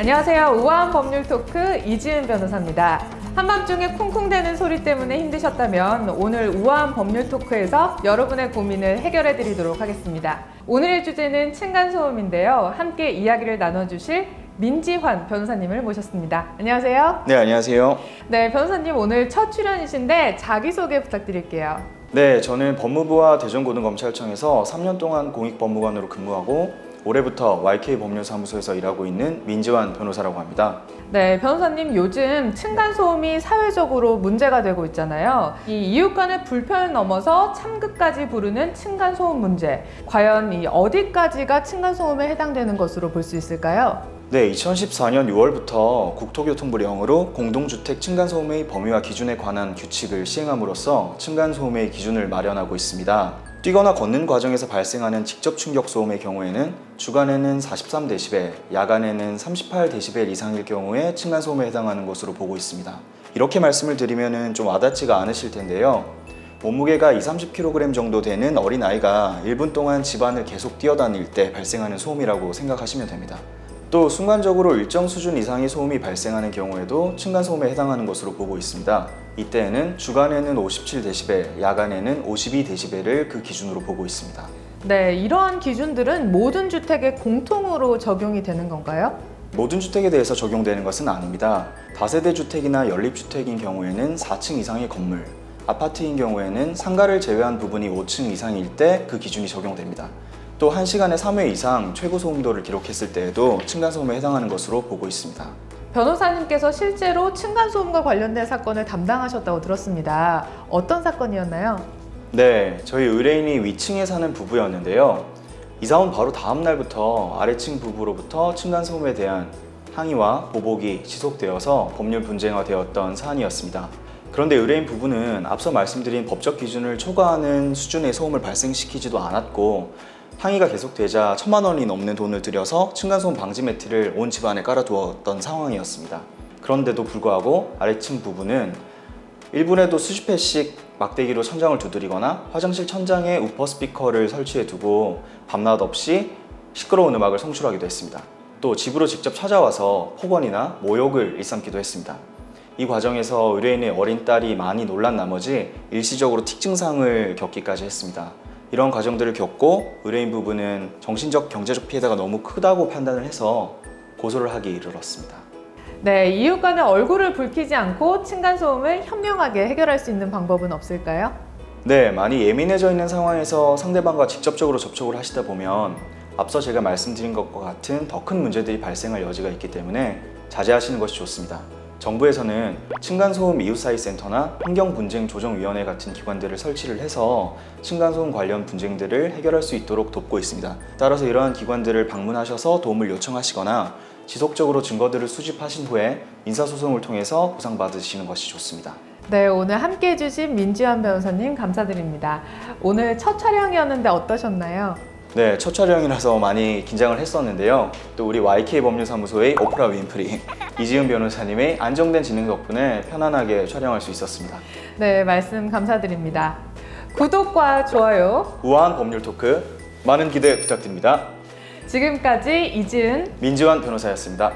안녕하세요. 우아한 법률 토크 이지은 변호사입니다. 한밤중에 쿵쿵대는 소리 때문에 힘드셨다면 오늘 우아한 법률 토크에서 여러분의 고민을 해결해 드리도록 하겠습니다. 오늘의 주제는 층간소음인데요. 함께 이야기를 나눠주실 민지환 변호사님을 모셨습니다. 안녕하세요. 네, 안녕하세요. 네, 변호사님 오늘 첫 출연이신데 자기소개 부탁드릴게요. 네, 저는 법무부와 대전고등검찰청에서 3년 동안 공익법무관으로 근무하고 올해부터 YK법률사무소에서 일하고 있는 민지환 변호사라고 합니다. 네, 변호사님 요즘 층간소음이 사회적으로 문제가 되고 있잖아요. 이 이웃 간의 불편을 넘어서 참극까지 부르는 층간소음 문제. 과연 이 어디까지가 층간소음에 해당되는 것으로 볼 수 있을까요? 네, 2014년 6월부터 국토교통부령으로 공동주택 층간소음의 범위와 기준에 관한 규칙을 시행함으로써 층간소음의 기준을 마련하고 있습니다. 뛰거나 걷는 과정에서 발생하는 직접 충격 소음의 경우에는 주간에는 43dB, 야간에는 38dB 이상일 경우에 층간소음에 해당하는 것으로 보고 있습니다. 이렇게 말씀을 드리면 좀 와닿지가 않으실 텐데요. 몸무게가 20-30kg 정도 되는 어린아이가 1분 동안 집안을 계속 뛰어다닐 때 발생하는 소음이라고 생각하시면 됩니다. 또 순간적으로 일정 수준 이상의 소음이 발생하는 경우에도 층간소음에 해당하는 것으로 보고 있습니다. 이때에는 주간에는 57dB, 야간에는 52dB를 그 기준으로 보고 있습니다. 네, 이러한 기준들은 모든 주택에 공통으로 적용이 되는 건가요? 모든 주택에 대해서 적용되는 것은 아닙니다. 다세대 주택이나 연립주택인 경우에는 4층 이상의 건물, 아파트인 경우에는 상가를 제외한 부분이 5층 이상일 때 그 기준이 적용됩니다. 또 1시간에 3회 이상 최고 소음도를 기록했을 때에도 층간소음에 해당하는 것으로 보고 있습니다. 변호사님께서 실제로 층간소음과 관련된 사건을 담당하셨다고 들었습니다. 어떤 사건이었나요? 네, 저희 의뢰인이 위층에 사는 부부였는데요. 이사 온 바로 다음 날부터 아래층 부부로부터 층간소음에 대한 항의와 보복이 지속되어서 법률 분쟁화되었던 사안이었습니다. 그런데 의뢰인 부부는 앞서 말씀드린 법적 기준을 초과하는 수준의 소음을 발생시키지도 않았고 항의가 계속되자 1,000만 원이 넘는 돈을 들여서 층간소음 방지 매트를 온 집안에 깔아두었던 상황이었습니다. 그런데도 불구하고 아래층 부부는 1분에도 수십 회씩 막대기로 천장을 두드리거나 화장실 천장에 우퍼 스피커를 설치해 두고 밤낮 없이 시끄러운 음악을 송출하기도 했습니다. 또 집으로 직접 찾아와서 폭언이나 모욕을 일삼기도 했습니다. 이 과정에서 의뢰인의 어린 딸이 많이 놀란 나머지 일시적으로 틱 증상을 겪기까지 했습니다. 이런 과정들을 겪고 의뢰인 부부는 정신적, 경제적 피해가 너무 크다고 판단을 해서 고소를 하기 이르렀습니다. 네, 이웃 간의 얼굴을 붉히지 않고 층간소음을 현명하게 해결할 수 있는 방법은 없을까요? 네, 많이 예민해져 있는 상황에서 상대방과 직접적으로 접촉을 하시다 보면 앞서 제가 말씀드린 것과 같은 더 큰 문제들이 발생할 여지가 있기 때문에 자제하시는 것이 좋습니다. 정부에서는 층간소음 이웃사이센터나 환경분쟁조정위원회 같은 기관들을 설치를 해서 층간소음 관련 분쟁들을 해결할 수 있도록 돕고 있습니다. 따라서 이러한 기관들을 방문하셔서 도움을 요청하시거나 지속적으로 증거들을 수집하신 후에 인사소송을 통해서 보상받으시는 것이 좋습니다. 네, 오늘 함께 해주신 민지환 변호사님 감사드립니다. 오늘 첫 촬영이었는데 어떠셨나요? 네, 첫 촬영이라서 많이 긴장을 했었는데요. 또 우리 YK법률사무소의 오프라 윈프리 이지은 변호사님의 안정된 진행 덕분에 편안하게 촬영할 수 있었습니다. 네, 말씀 감사드립니다. 구독과 좋아요, 우아한 법률 토크 많은 기대 부탁드립니다. 지금까지 이지은 민지환 변호사였습니다.